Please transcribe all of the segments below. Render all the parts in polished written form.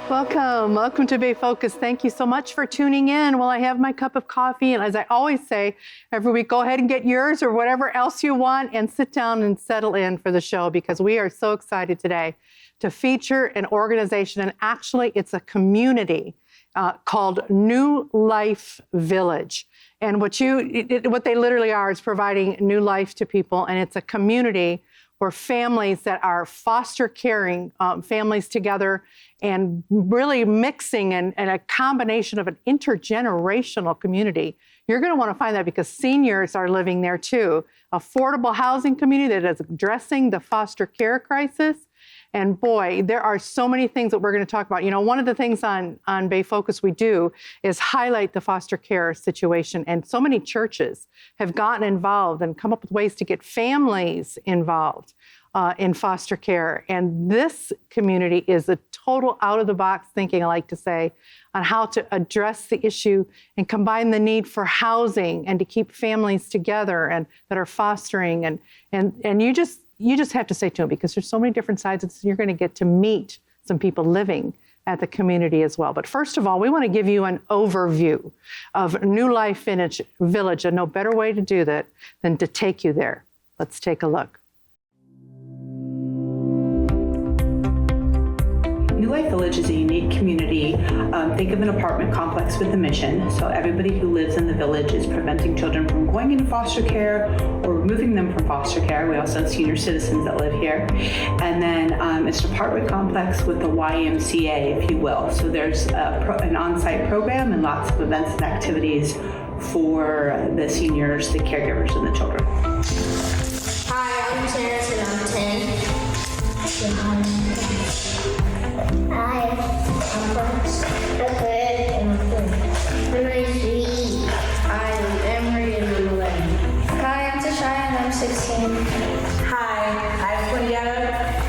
Welcome to Bay Focus. Thank you so much for tuning in. Well, I have my cup of coffee, and as I always say, every week, go ahead and get yours or whatever else you want and sit down and settle in for the show, because we are so excited today to feature an organization, and actually it's a community called New Life Village. And what they literally are is providing new life to people, and it's a community where families that are foster caring families together and really mixing and a combination of an intergenerational community. You're going to want to find that because seniors are living there too. Affordable housing community that is addressing the foster care crisis. And boy, there are so many things that we're going to talk about. You know, one of the things on Bay Focus we do is highlight the foster care situation. And so many churches have gotten involved and come up with ways to get families involved in foster care. And this community is a total out-of-the-box thinking, I like to say, on how to address the issue and combine the need for housing and to keep families together and that are fostering. And you just have to stay tuned, because there's so many different sides. You're going to get to meet some people living at the community as well. But first of all, we want to give you an overview of New Life Village, and no better way to do that than to take you there. Let's take a look. New Life Village is a unique community. Think of an apartment complex with a mission. So everybody who lives in the village is preventing children from going into foster care or removing them from foster care. We also have senior citizens that live here. And then it's an apartment complex with the YMCA, if you will. So there's an on-site program and lots of events and activities for the seniors, the caregivers, and the children. Hi, I'm Terrence and I'm 10. Hi, I'm Fox. I'm good and I'm 4. I'm sweet. I'm Emery and I'm 11. Hi, I'm Tashaya and I'm 16. Hi, I'm Quinietta,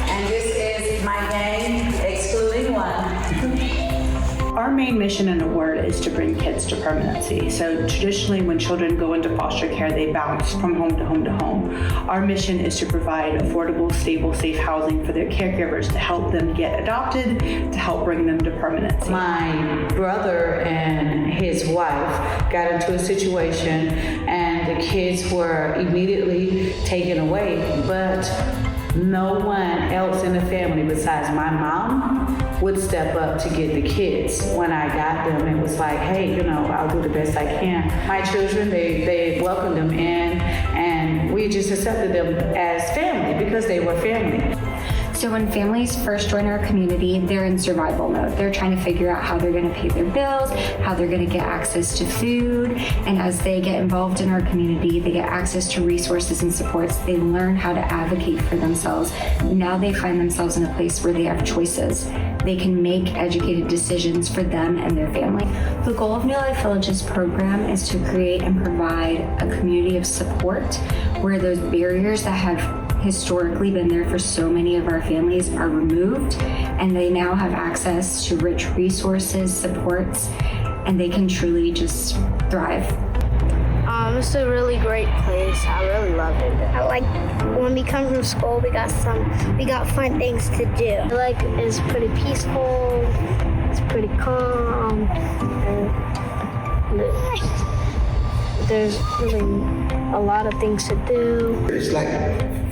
and this is my gang, excluding one. Our main mission in the word is to bring kids to permanency. So traditionally, when children go into foster care, they bounce from home to home to home. Our mission is to provide affordable, stable, safe housing for their caregivers to help them get adopted, to help bring them to permanency. My brother and his wife got into a situation, and the kids were immediately taken away, but no one else in the family besides my mom would step up to get the kids. When I got them, it was like, hey, I'll do the best I can. My children, they welcomed them in, and we just accepted them as family because they were family. So when families first join our community, they're in survival mode. They're trying to figure out how they're going to pay their bills, how they're going to get access to food. And as they get involved in our community, they get access to resources and supports. They learn how to advocate for themselves. Now they find themselves in a place where they have choices. They can make educated decisions for them and their family. The goal of New Life Village's program is to create and provide a community of support where those barriers that have historically been there for so many of our families are removed, and they now have access to rich resources, supports, and they can truly just thrive. It's a really great place. I really love it. I like when we come from school, we got fun things to do. It's pretty peaceful. It's pretty calm. And there's really a lot of things to do. It's like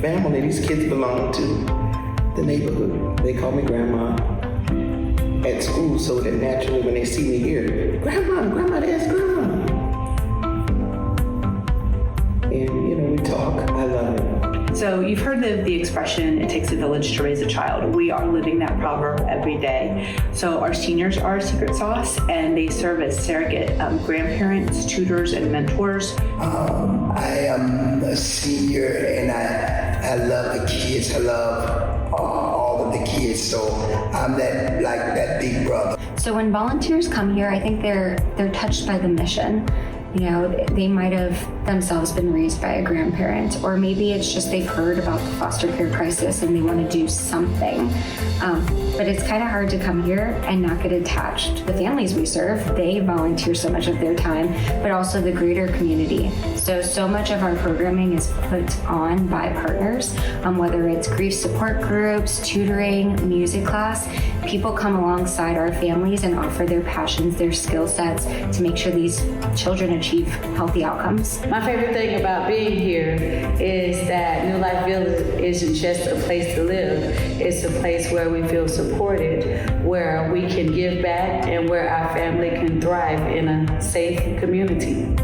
family. These kids belong to the neighborhood. They call me grandma at school, so that naturally when they see me here, grandma, there's grandma. And we talk. I love it. So you've heard the expression, it takes a village to raise a child. We are living that proverb every day. So our seniors are our secret sauce, and they serve as surrogate grandparents, tutors, and mentors. I am a senior, and I love the kids. I love all of the kids. So I'm that big brother. So when volunteers come here, I think they're touched by the mission. They might have themselves been raised by a grandparent, or maybe it's just they've heard about the foster care crisis and they want to do something. But it's kind of hard to come here and not get attached. The families we serve, they volunteer so much of their time, but also the greater community. So much of our programming is put on by partners, whether it's grief support groups, tutoring, music class. People come alongside our families and offer their passions, their skill sets to make sure these children achieve healthy outcomes. My favorite thing about being here is that New Life Village isn't just a place to live. It's a place where we feel supported, where we can give back, and where our family can thrive in a safe community.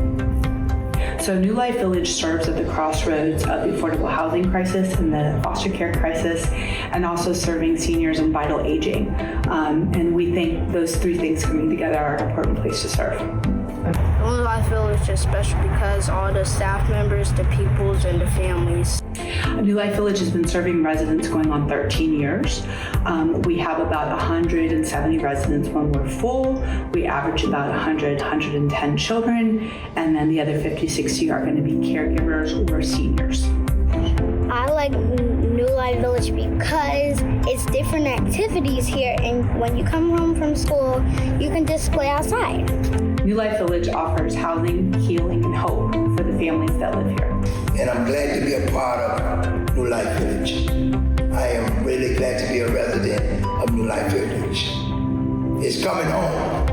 So New Life Village serves at the crossroads of the affordable housing crisis and the foster care crisis, and also serving seniors and vital aging. And we think those three things coming together are an important place to serve. New Life Village is special because all the staff members, the pupils, and the families. New Life Village has been serving residents going on 13 years. We have about 170 residents when we're full. We average about 110 children, and then the other 50, 60 are going to be caregivers or seniors. I like New Life Village because it's different activities here, and when you come home from school, you can just play outside. New Life Village offers housing, healing, and hope for the families that live here. And I'm glad to be a part of New Life Village. I am really glad to be a resident of New Life Village. It's coming home.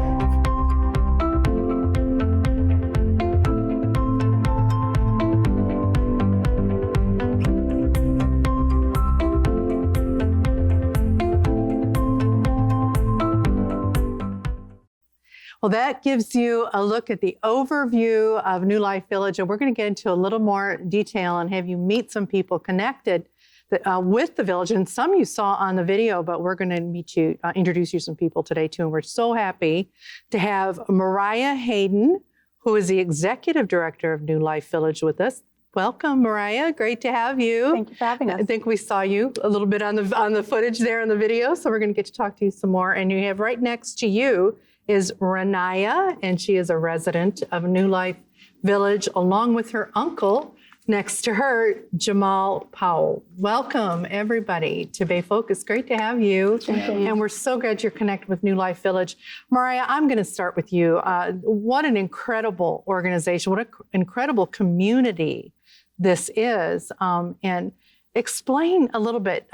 Well, that gives you a look at the overview of New Life Village, and we're going to get into a little more detail and have you meet some people connected with the village, and some you saw on the video, but we're going to introduce you some people today too, and we're so happy to have Mariah Hayden, who is the Executive Director of New Life Village, with us. Welcome, Mariah. Great to have you. Thank you for having us. I think we saw you a little bit on the footage there in the video, so we're going to get to talk to you some more. And you have right next to you is Renaya, and she is a resident of New Life Village, along with her uncle next to her, Jamal Powell. Welcome, everybody, to Bay Focus. Great to have you. And we're so glad you're connected with New Life Village. Mariah, I'm going to start with you. What an incredible organization, what an incredible community this is. And explain a little bit.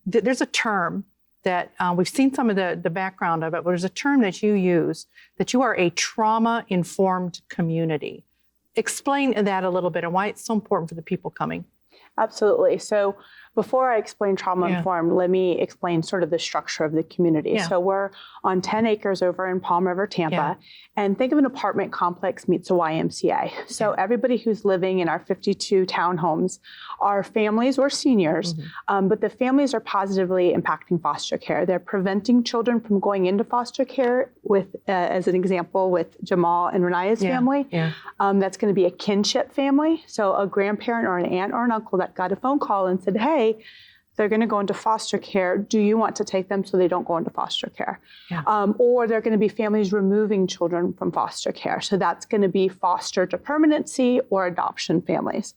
There's a term that we've seen some of the background of it, but there's a term that you use, that you are a trauma-informed community. Explain that a little bit and why it's so important for the people coming. Absolutely. So before I explain trauma-informed, let me explain sort of the structure of the community. Yeah. So we're on 10 acres over in Palm River, Tampa, and think of an apartment complex meets a YMCA. So everybody who's living in our 52 townhomes are families or seniors, but the families are positively impacting foster care. They're preventing children from going into foster care with, as an example, with Jamal and Renaya's family. That's going to be a kinship family. So a grandparent or an aunt or an uncle that got a phone call and said, hey, they're going to go into foster care. Do you want to take them so they don't go into foster care? Or they're going to be families removing children from foster care. So that's going to be foster to permanency or adoption families.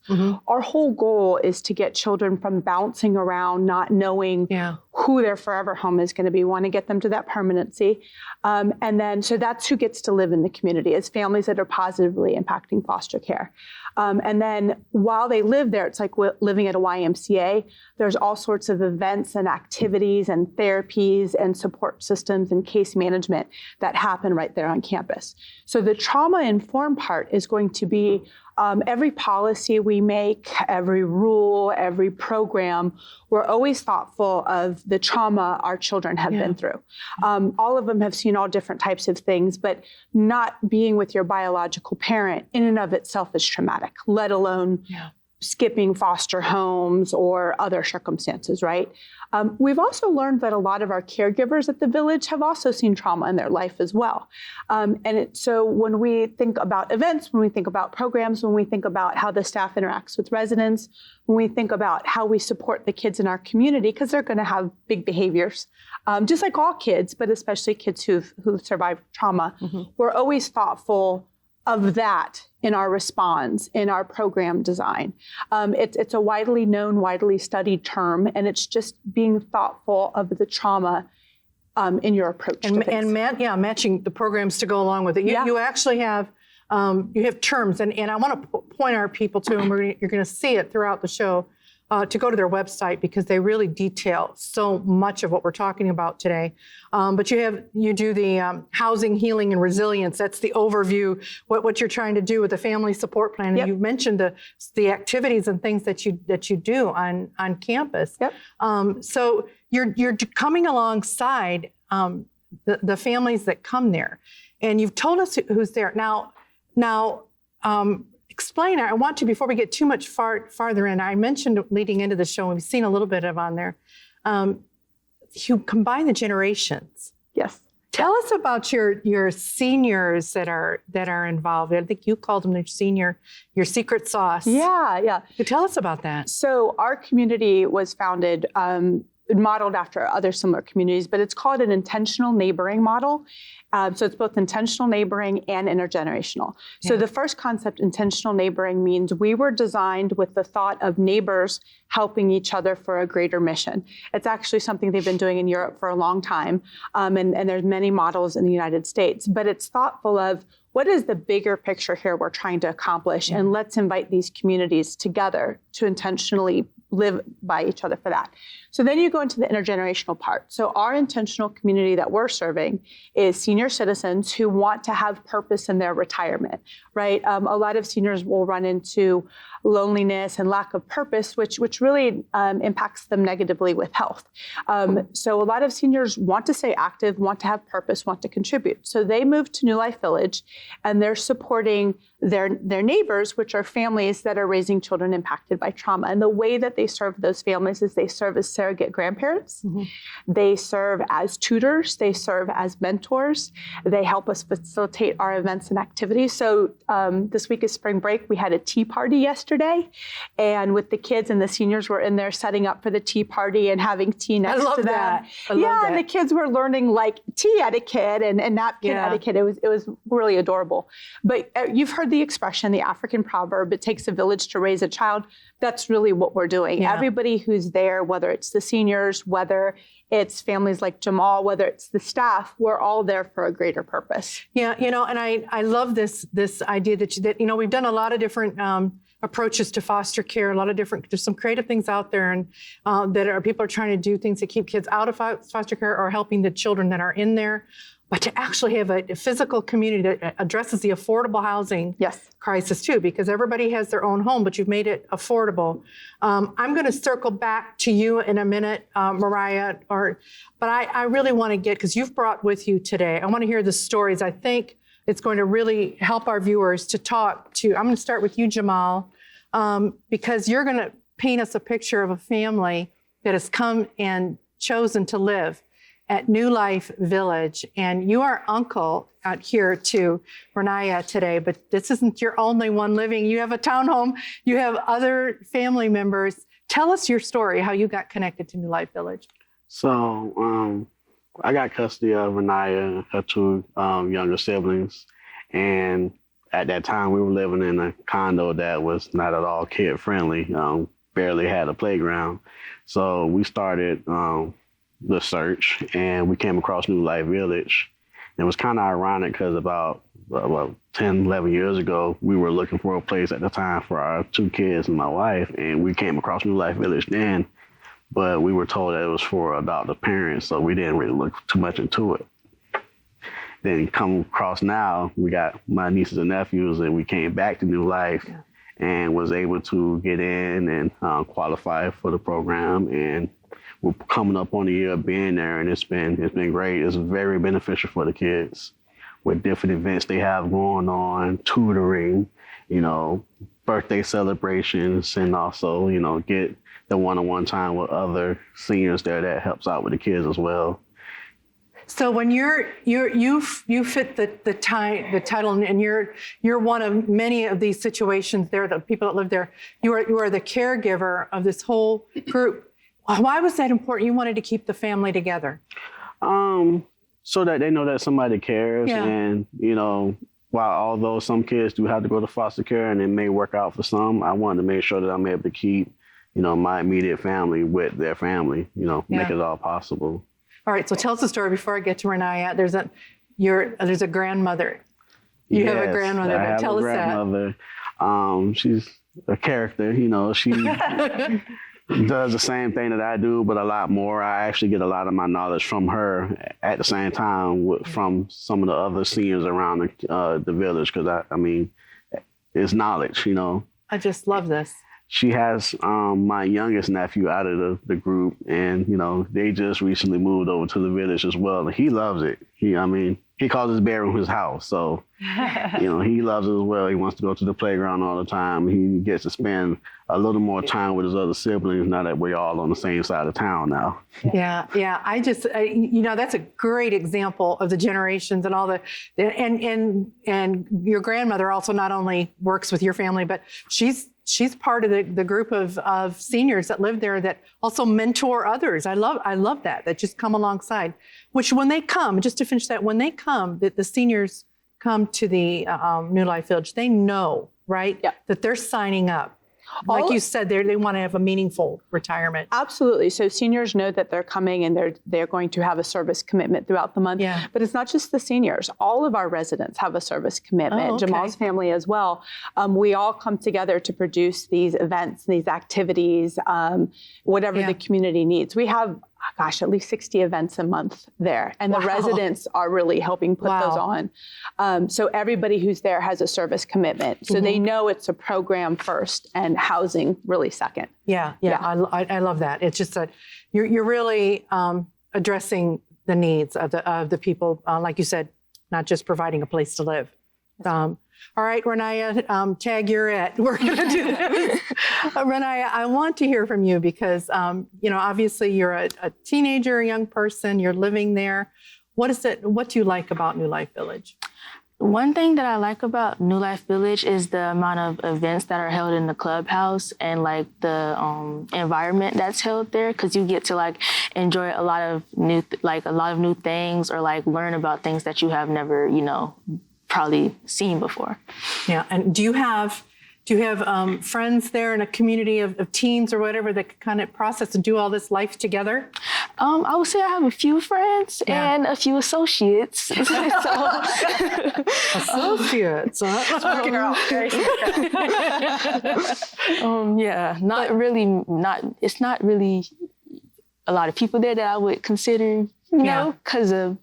Our whole goal is to get children from bouncing around, not knowing who their forever home is going to be. We want to get them to that permanency. And then, so that's who gets to live in the community, is families that are positively impacting foster care. And then while they live there, it's like living at a YMCA. There's all sorts of events and activities and therapies and support systems and case management that happen right there on campus. So the trauma-informed part is going to be every policy we make, every rule, every program, we're always thoughtful of the trauma our children have been through. All of them have seen all different types of things, but not being with your biological parent in and of itself is traumatic, let alone skipping foster homes or other circumstances, right? We've also learned that a lot of our caregivers at the village have also seen trauma in their life as well. So when we think about events, when we think about programs, when we think about how the staff interacts with residents, when we think about how we support the kids in our community, because they're going to have big behaviors, just like all kids, but especially kids who've survived trauma, we're always thoughtful of that in our response, in our program design. It's a widely known, widely studied term, and it's just being thoughtful of the trauma in your approach to things. And matching the programs to go along with it. You actually have terms, and I want to point our people to, and you're going to see it throughout the show, to go to their website because they really detail so much of what we're talking about today. But you do the housing, healing, and resilience. That's the overview, what you're trying to do with the family support plan. Yep. And you mentioned the activities and things that you do on campus. Yep. So you're coming alongside the families that come there, and you've told us who's there. Now, explain. I want to, before we get too much farther in, I mentioned leading into the show, and we've seen a little bit of on there, you combine the generations. Yes. Tell us about your seniors that are involved. I think you called them your secret sauce. Yeah. Tell us about that. So our community was founded, modeled after other similar communities, but it's called an intentional neighboring model. So it's both intentional neighboring and intergenerational. So the first concept, intentional neighboring, means we were designed with the thought of neighbors helping each other for a greater mission. It's actually something they've been doing in Europe for a long time, and there's many models in the United States. But it's thoughtful of what is the bigger picture here we're trying to accomplish, and let's invite these communities together to intentionally live by each other for that. So then you go into the intergenerational part. So our intentional community that we're serving is senior citizens who want to have purpose in their retirement, right? A lot of seniors will run into loneliness and lack of purpose, which really impacts them negatively with health. So a lot of seniors want to stay active, want to have purpose, want to contribute. So they move to New Life Village, and they're supporting their neighbors, which are families that are raising children impacted by trauma. And the way that they serve those families is they serve as surrogate grandparents. Mm-hmm. They serve as tutors. They serve as mentors. They help us facilitate our events and activities. So this week is spring break. We had a tea party yesterday, and with the kids and the seniors were in there setting up for the tea party and having tea next to them. I love that. And the kids were learning like tea etiquette and napkin etiquette. It was really adorable. But you've heard the expression, the African proverb, it takes a village to raise a child. That's really what we're doing. Yeah. Everybody who's there, whether it's the seniors, whether it's families like Jamal, whether it's the staff, we're all there for a greater purpose. Yeah, and I love this idea that we've done a lot of different approaches to foster care, there's some creative things out there, and people are trying to do things to keep kids out of foster care or helping the children that are in there. But to actually have a physical community that addresses the affordable housing crisis too, because everybody has their own home, but you've made it affordable. I'm going to circle back to you in a minute, Mariah, but I really want to because you've brought with you today, I want to hear the stories. I think it's going to really help our viewers to talk to. I'm going to start with you, Jamal, because you're going to paint us a picture of a family that has come and chosen to live at New Life Village. And you are uncle out here to Renaya today, but this isn't your only one living. You have a townhome, you have other family members. Tell us your story, how you got connected to New Life Village. So I got custody of Renaya and her two younger siblings. And at that time, we were living in a condo that was not at all kid-friendly, barely had a playground. So we started the search, and we came across New Life Village. It was kind of ironic because about 10, 11 years ago, we were looking for a place at the time for our two kids and my wife, and we came across New Life Village then, but we were told that it was for adoptive parents, so we didn't really look too much into it. Then come across now, we got my nieces and nephews, and we came back to New Life and was able to get in and qualify for the program, and we're coming up on a year of being there, and it's been great. It's very beneficial for the kids with different events they have going on, tutoring, birthday celebrations, and also, get the one-on-one time with other seniors there that helps out with the kids as well. So when you fit the title, and you're one of many of these situations there, the people that live there, you are the caregiver of this whole group. Why was that important? You wanted to keep the family together. So that they know that somebody cares, and while although some kids do have to go to foster care and it may work out for some, I wanted to make sure that I'm able to keep, my immediate family with their family, make it all possible. All right, so tell us a story before I get to Renaya. There's a grandmother. You have a grandmother. I have tell a us grandmother. She's a character, she does the same thing that I do, but a lot more. I actually get a lot of my knowledge from her at the same time from some of the other seniors around the village, because it's knowledge, I just love this. She has my youngest nephew out of the group, and they just recently moved over to the village as well. And he loves it. He calls his bedroom his house, so he loves it as well. He wants to go to the playground all the time. He gets to spend a little more time with his other siblings now that we're all on the same side of town now. Yeah. That's a great example of the generations and all and your grandmother also not only works with your family, but she's part of the group of seniors that live there that also mentor others. I love that just come alongside, which when they come, just to finish that, when they come, the seniors come to the New Life Village, they know, right? Yeah. That they're signing up. Like you said, they want to have a meaningful retirement. Absolutely. So seniors know that they're coming and they're going to have a service commitment throughout the month. Yeah. But it's not just the seniors. All of our residents have a service commitment. Oh, okay. Jamal's family as well. We all come together to produce these events, these activities, whatever the community needs. We have, at least 60 events a month there. And the residents are really helping put those on. So everybody who's there has a service commitment. So they know it's a program first and housing really second. Yeah. I love that. It's just that you're really addressing the needs of the people, like you said, not just providing a place to live. All right, Renaya, tag you're it. We're going to do this. Renaya, I want to hear from you because, obviously you're a teenager, a young person, you're living there. What do you like about New Life Village? One thing that I like about New Life Village is the amount of events that are held in the clubhouse and like the environment that's held there, because you get to enjoy a lot of new things or learn about things that you have never, probably seen before. Yeah, and do you have friends there in a community of teens or whatever that kind of process and do all this life together? I would say I have a few friends and a few associates. Associates, it's not really a lot of people there that I would consider, because of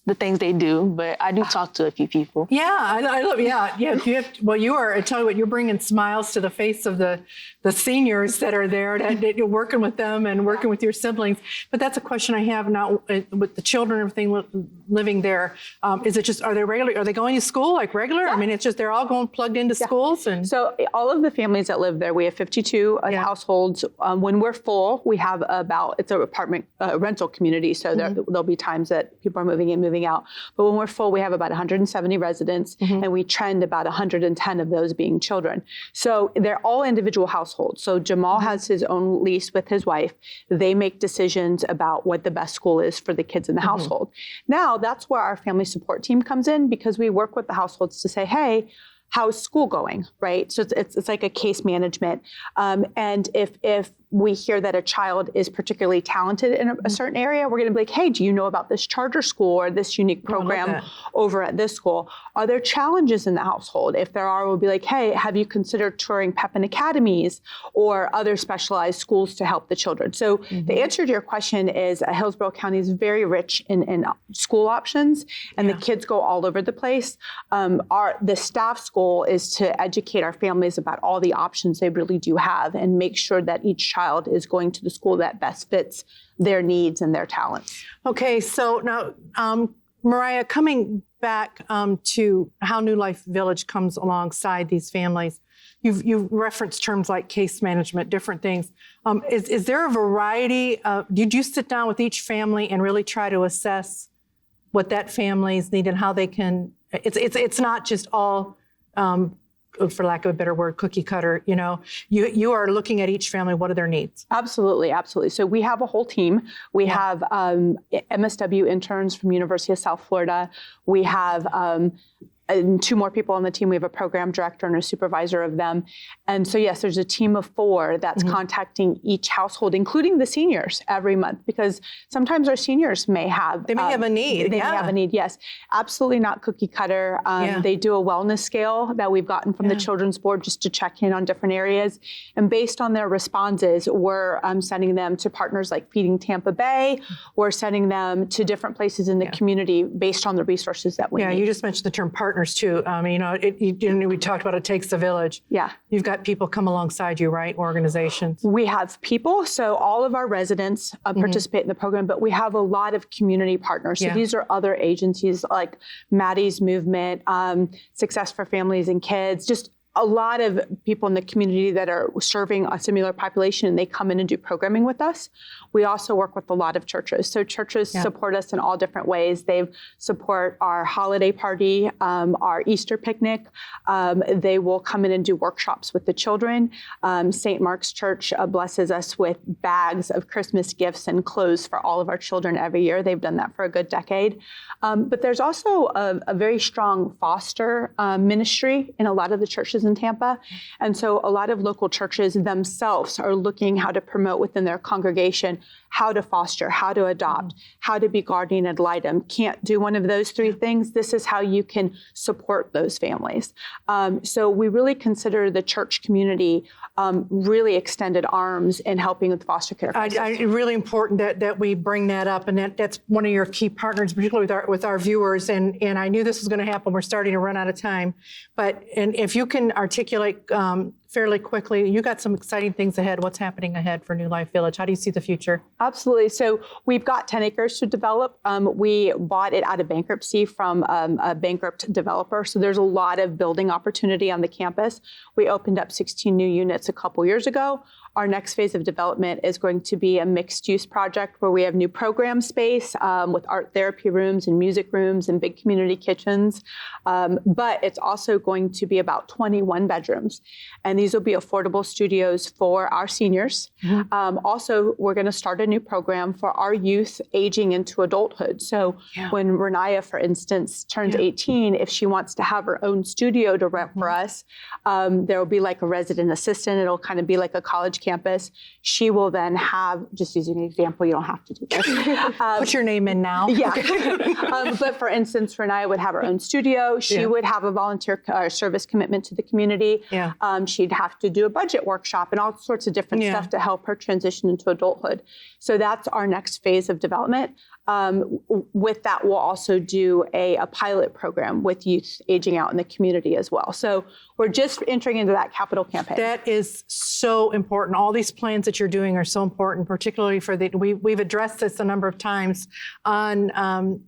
the things they do, but I do talk to a few people. Yeah, I love. Yeah. You are. I tell you what, you're bringing smiles to the face of the seniors that are there. That you're working with them and working with your siblings. But that's a question I have now with the children and everything living there. Is it just are they going to school like regular? Yeah. It's just they're all going plugged into schools and. So all of the families that live there, we have 52 households. When we're full, we have it's an apartment rental community. So there'll be times that people are moving in, moving out. But when we're full, we have about 170 residents, and we trend about 110 of those being children. So they're all individual households. So Jamal has his own lease with his wife. They make decisions about what the best school is for the kids in the household. Now, that's where our family support team comes in, because we work with the households to say, hey, how's school going, right? So it's like a case management. And if we hear that a child is particularly talented in a certain area, we're going to be like, hey, do you know about this charter school or this unique program over at this school? Are there challenges in the household? If there are, we'll be like, hey, have you considered touring Pepin academies or other specialized schools to help the children? So the answer to your question is Hillsborough County is very rich in school options, and the kids go all over the place. The staff's goal is to educate our families about all the options they really do have and make sure that each child is going to the school that best fits their needs and their talents. Okay, so now, Mariah, coming back to how New Life Village comes alongside these families, you've referenced terms like case management, different things. Is there a variety? Did you sit down with each family and really try to assess what that family's need and how they can? It's not just all. For lack of a better word, cookie cutter, you are looking at each family, what are their needs? Absolutely. So we have a whole team. We have MSW interns from University of South Florida. We have and 2 more people on the team. We have a program director and a supervisor of them. And so, yes, there's a team of 4 that's contacting each household, including the seniors, every month, because sometimes our seniors may have... They may have a need. They may have a need, yes. Absolutely not cookie cutter. They do a wellness scale that we've gotten from the Children's Board just to check in on different areas. And based on their responses, we're sending them to partners like Feeding Tampa Bay. We're sending them to different places in the community based on the resources that we need. You just mentioned the term partners too. We talked about it takes a village. Yeah. You've got people come alongside you, right? Organizations. We have people. So all of our residents participate in the program, but we have a lot of community partners. So these are other agencies like Maddie's Movement, Success for Families and Kids, just a lot of people in the community that are serving a similar population, and they come in and do programming with us. We also work with a lot of churches. So churches support us in all different ways. They support our holiday party, our Easter picnic. They will come in and do workshops with the children. St. Mark's Church blesses us with bags of Christmas gifts and clothes for all of our children every year. They've done that for a good decade. But there's also a very strong foster ministry in a lot of the churches in Tampa. And so a lot of local churches themselves are looking how to promote within their congregation how to foster, how to adopt, how to be guardian ad litem. Can't do one of those 3 things. This is how you can support those families. So we really consider the church community really extended arms in helping with foster care. Really important that we bring that up, and that's one of your key partners, particularly with our viewers. And I knew this was going to happen. We're starting to run out of time, and if you can articulate fairly quickly, you got some exciting things ahead. What's happening ahead for New Life Village? How do you see the future? Absolutely. So we've got 10 acres to develop. We bought it out of bankruptcy from a bankrupt developer. So there's a lot of building opportunity on the campus. We opened up 16 new units a couple years ago. Our next phase of development is going to be a mixed-use project where we have new program space with art therapy rooms and music rooms and big community kitchens. But it's also going to be about 21 bedrooms. And these will be affordable studios for our seniors. Also, we're going to start a new program for our youth aging into adulthood. So when Renaya, for instance, turns 18, if she wants to have her own studio to rent for us, there will be like a resident assistant. It'll kind of be like a college campus. She will then have, just using an example, you don't have to do this. Put your name in now. But for instance, Renaya would have her own studio. She would have a volunteer service commitment to the community. She'd have to do a budget workshop and all sorts of different stuff to help her transition into adulthood. So that's our next phase of development. With that, we'll also do a pilot program with youth aging out in the community as well. So we're just entering into that capital campaign. That is so important. All these plans that you're doing are so important, particularly for we've addressed this a number of times on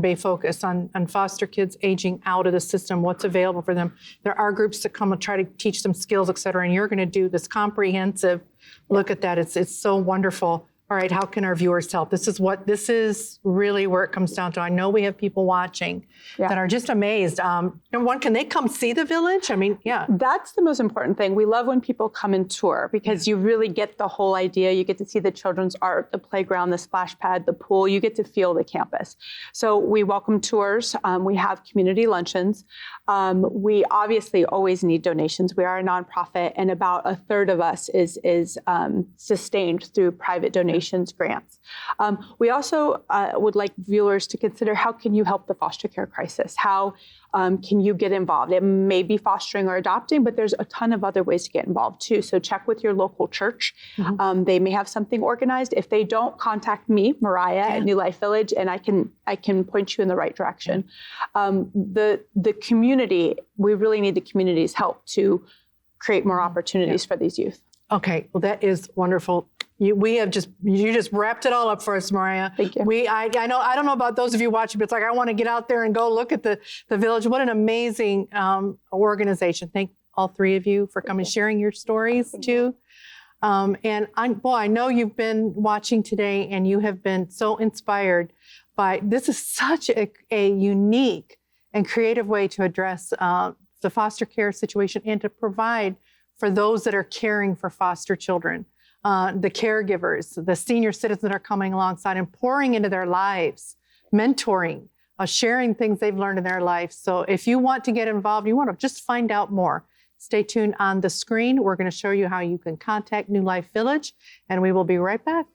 Bay Focus, on foster kids aging out of the system, what's available for them. There are groups that come and try to teach them skills, et cetera, and you're going to do this comprehensive look at that. It's so wonderful. All right, how can our viewers help? This is really where it comes down to. I know we have people watching that are just amazed. Number one, can they come see the village? I mean, That's the most important thing. We love when people come and tour because you really get the whole idea. You get to see the children's art, the playground, the splash pad, the pool. You get to feel the campus. So we welcome tours. We have community luncheons. We obviously always need donations. We are a nonprofit, and about a third of us is sustained through private donations. Grants. We also would like viewers to consider, how can you help the foster care crisis? How can you get involved? It may be fostering or adopting, but there's a ton of other ways to get involved too. So check with your local church. They may have something organized. If they don't, contact me, Mariah, at New Life Village, and I can point you in the right direction. The community, we really need the community's help to create more opportunities for these youth. Okay, well, that is wonderful. You just wrapped it all up for us, Mariah. Thank you. I don't know about those of you watching, but it's like, I want to get out there and go look at the village. What an amazing organization. Thank all 3 of you for coming, sharing your stories too. And I know you've been watching today and you have been so inspired by, this is such a unique and creative way to address the foster care situation and to provide for those that are caring for foster children. The caregivers, the senior citizens that are coming alongside and pouring into their lives, mentoring, sharing things they've learned in their life. So if you want to get involved, you want to just find out more, stay tuned on the screen. We're going to show you how you can contact New Life Village, and we will be right back.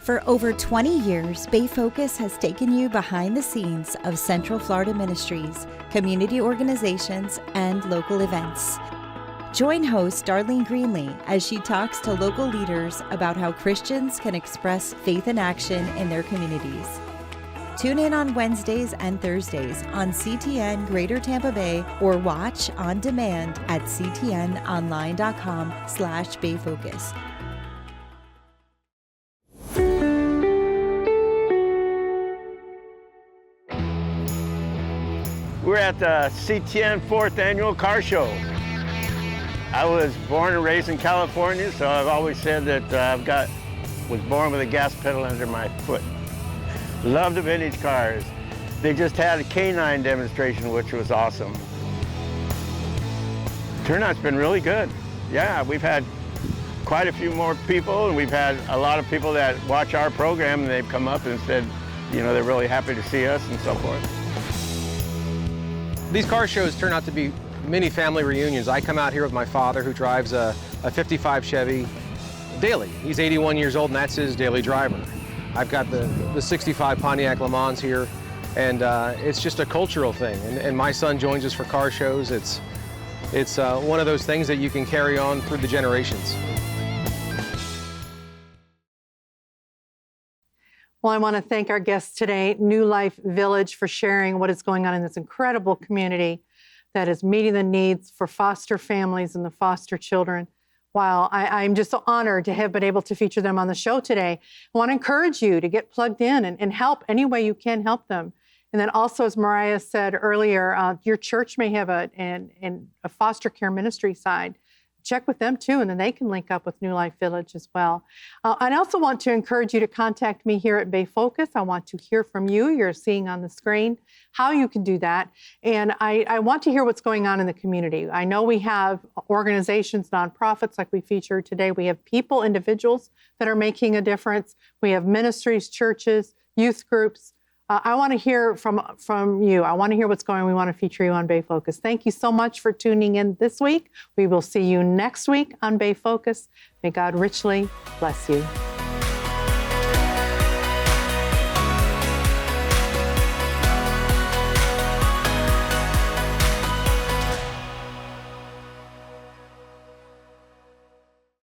For over 20 years, Bay Focus has taken you behind the scenes of Central Florida ministries, community organizations, and local events. Join host Darlene Greenlee as she talks to local leaders about how Christians can express faith in action in their communities. Tune in on Wednesdays and Thursdays on CTN Greater Tampa Bay or watch on demand at ctnonline.com/bayfocus. We're at the CTN 4th Annual Car Show. I was born and raised in California, so I've always said that was born with a gas pedal under my foot. Love the vintage cars. They just had a canine demonstration, which was awesome. Turnout's been really good. Yeah, we've had quite a few more people, and we've had a lot of people that watch our program, and they've come up and said, they're really happy to see us and so forth. These car shows turn out to be mini family reunions. I come out here with my father, who drives a 55 Chevy daily. He's 81 years old, and that's his daily driver. I've got the 65 Pontiac Le Mans here, and it's just a cultural thing. And my son joins us for car shows. It's one of those things that you can carry on through the generations. Well, I want to thank our guests today, New Life Village, for sharing what is going on in this incredible community that is meeting the needs for foster families and the foster children. Wow, I'm just so honored to have been able to feature them on the show today. I want to encourage you to get plugged in and help any way you can help them. And then also, as Mariah said earlier, your church may have a foster care ministry side. Check with them too, and then they can link up with New Life Village as well. I also want to encourage you to contact me here at Bay Focus. I want to hear from you. You're seeing on the screen how you can do that. And I want to hear what's going on in the community. I know we have organizations, nonprofits like we featured today. We have people, individuals that are making a difference. We have ministries, churches, youth groups. I want to hear from you. I want to hear what's going on. We want to feature you on Bay Focus. Thank you so much for tuning in this week. We will see you next week on Bay Focus. May God richly bless you.